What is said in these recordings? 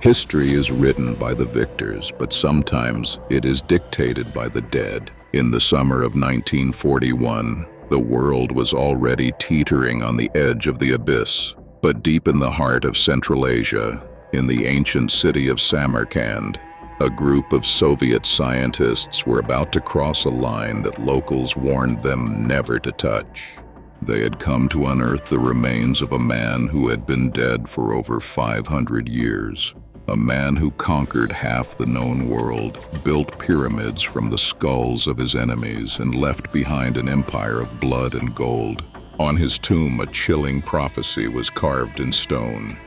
History is written by the victors, but sometimes it is dictated by the dead. In the summer of 1941, the world was already teetering on the edge of the abyss. But deep in the heart of Central Asia, in the ancient city of Samarkand, a group of Soviet scientists were about to cross a line that locals warned them never to touch. They had come to unearth the remains of a man who had been dead for over 500 years. A man who conquered half the known world, built pyramids from the skulls of his enemies, and left behind an empire of blood and gold. On his tomb, a chilling prophecy was carved in stone.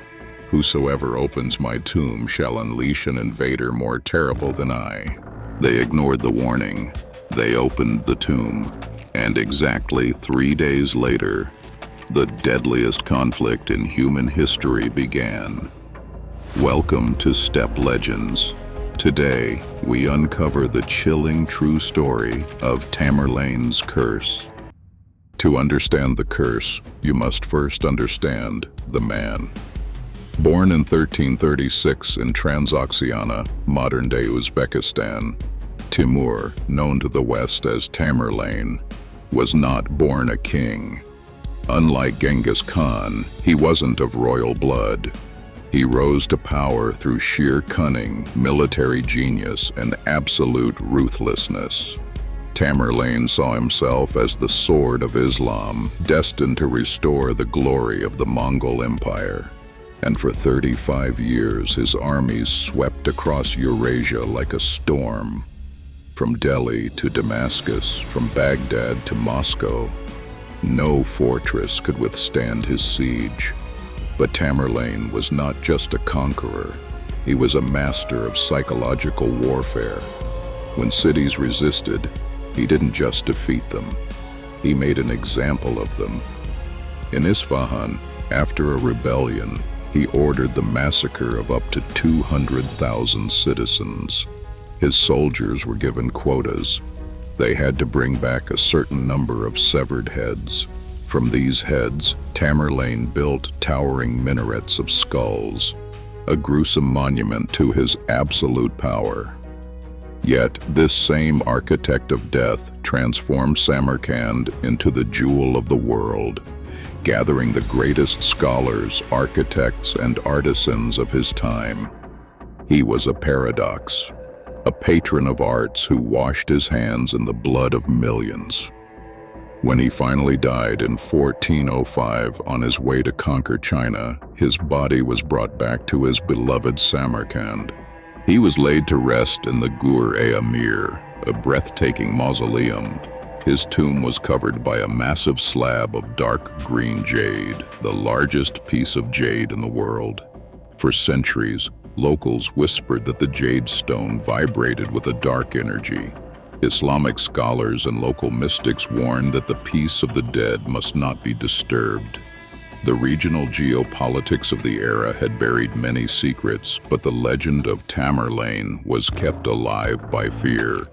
"Whosoever opens my tomb shall unleash an invader more terrible than I." They ignored the warning. They opened the tomb, and exactly 3 days later, the deadliest conflict in human history began. Welcome to Steppe Legends. Today, we uncover the chilling true story of Tamerlane's Curse. To understand the curse, you must first understand the man. Born in 1336 in Transoxiana, modern-day Uzbekistan, Timur, known to the West as Tamerlane, was not born a king. Unlike Genghis Khan, he wasn't of royal blood. He rose to power through sheer cunning, military genius, and absolute ruthlessness. Tamerlane saw himself as the sword of Islam, destined to restore the glory of the Mongol Empire. And for 35 years, his armies swept across Eurasia like a storm. From Delhi to Damascus, from Baghdad to Moscow, no fortress could withstand his siege. But Tamerlane was not just a conqueror, he was a master of psychological warfare. When cities resisted, he didn't just defeat them, he made an example of them. In Isfahan, after a rebellion, he ordered the massacre of up to 200,000 citizens. His soldiers were given quotas. They had to bring back a certain number of severed heads. From these heads, Tamerlane built towering minarets of skulls, a gruesome monument to his absolute power. Yet, this same architect of death transformed Samarkand into the jewel of the world, gathering the greatest scholars, architects, and artisans of his time. He was a paradox, a patron of arts who washed his hands in the blood of millions. When he finally died in 1405 on his way to conquer China, his body was brought back to his beloved Samarkand. He was laid to rest in the Gur-e-Amir, a breathtaking mausoleum. His tomb was covered by a massive slab of dark green jade, the largest piece of jade in the world. For centuries, locals whispered that the jade stone vibrated with a dark energy. Islamic scholars and local mystics warned that the peace of the dead must not be disturbed. The regional geopolitics of the era had buried many secrets, but the legend of Tamerlane was kept alive by fear.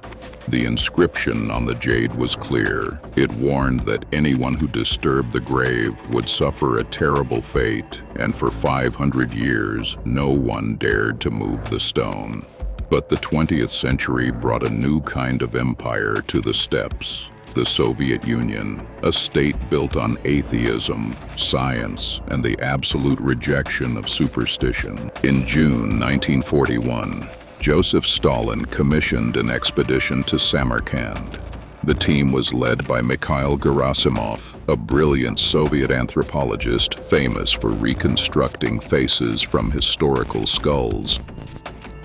The inscription on the jade was clear. It warned that anyone who disturbed the grave would suffer a terrible fate, and for 500 years, no one dared to move the stone. But the 20th century brought a new kind of empire to the steppes. The Soviet Union, a state built on atheism, science, and the absolute rejection of superstition. In June 1941, Joseph Stalin commissioned an expedition to Samarkand. The team was led by Mikhail Gerasimov, a brilliant Soviet anthropologist famous for reconstructing faces from historical skulls.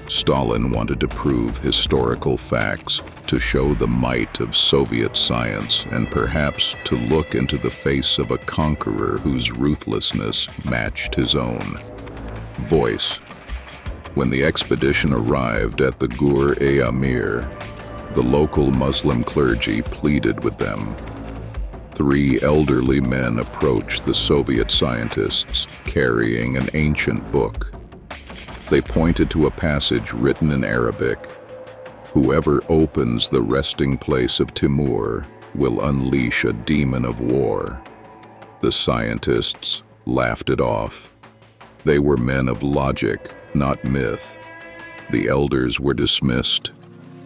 Stalin wanted to prove historical facts, to show the might of Soviet science, and perhaps to look into the face of a conqueror whose ruthlessness matched his own. Voice. When the expedition arrived at the Gur-e-Amir, the local Muslim clergy pleaded with them. 3 elderly men approached the Soviet scientists, carrying an ancient book. They pointed to a passage written in Arabic. "Whoever opens the resting place of Timur will unleash a demon of war." The scientists laughed it off. They were men of logic, not myth. The elders were dismissed,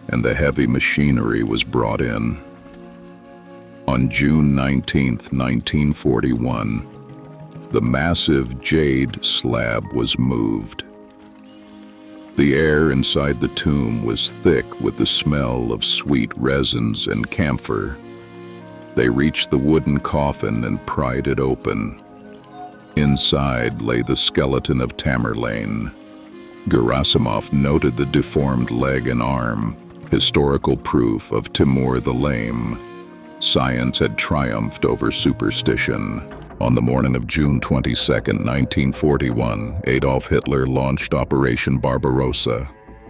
and the heavy machinery was brought in. On June 19, 1941, the massive jade slab was moved. The air inside the tomb was thick with the smell of sweet resins and camphor. They reached the wooden coffin and pried it open. Inside lay the skeleton of Tamerlane. Gerasimov noted the deformed leg and arm, historical proof of Timur the Lame. Science had triumphed over superstition. On the morning of June 22, 1941, Adolf Hitler launched Operation Barbarossa.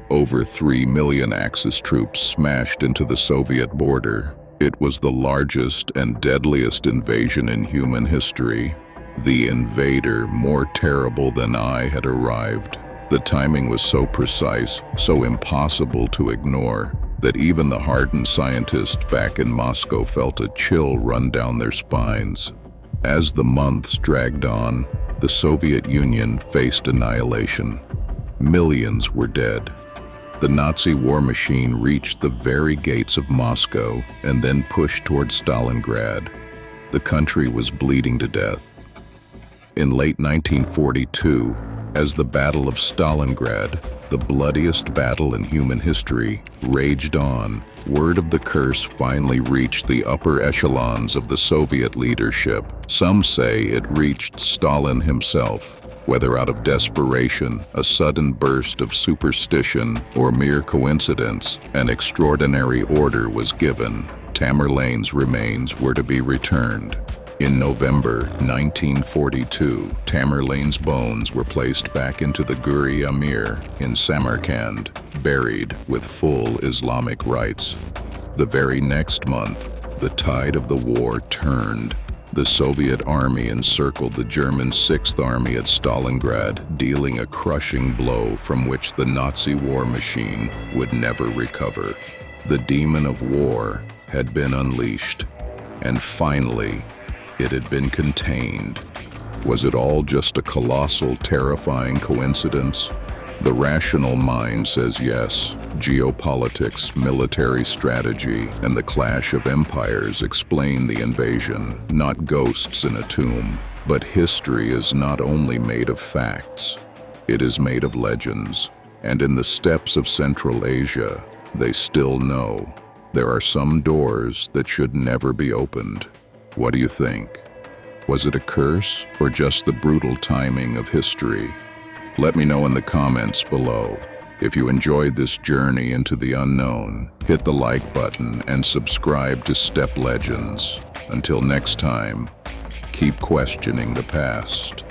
Over 3 million Axis troops smashed into the Soviet border. It was the largest and deadliest invasion in human history. The invader, more terrible than I, had arrived. The timing was so precise, so impossible to ignore, that even the hardened scientists back in Moscow felt a chill run down their spines. As the months dragged on, the Soviet Union faced annihilation. Millions were dead. The Nazi war machine reached the very gates of Moscow and then pushed toward Stalingrad. The country was bleeding to death. In late 1942, as the Battle of Stalingrad, the bloodiest battle in human history, raged on, word of the curse finally reached the upper echelons of the Soviet leadership. Some say it reached Stalin himself. Whether out of desperation, a sudden burst of superstition, or mere coincidence, an extraordinary order was given. Tamerlane's remains were to be returned. In November 1942, Tamerlane's bones were placed back into the Guri Amir in Samarkand, buried with full Islamic rites. The very next month, the tide of the war turned. The Soviet army encircled the German Sixth Army at Stalingrad, dealing a crushing blow from which the Nazi war machine would never recover. The demon of war had been unleashed, and finally, it had been contained. Was it all just a colossal, terrifying coincidence? The rational mind says yes. Geopolitics, military strategy, and the clash of empires explain the invasion, not ghosts in a tomb. But history is not only made of facts, it is made of legends. And in the steppes of Central Asia, they still know there are some doors that should never be opened. What do you think? Was it a curse or just the brutal timing of history? Let me know in the comments below. If you enjoyed this journey into the unknown, hit the like button and subscribe to Steppe Legends. Until next time, keep questioning the past.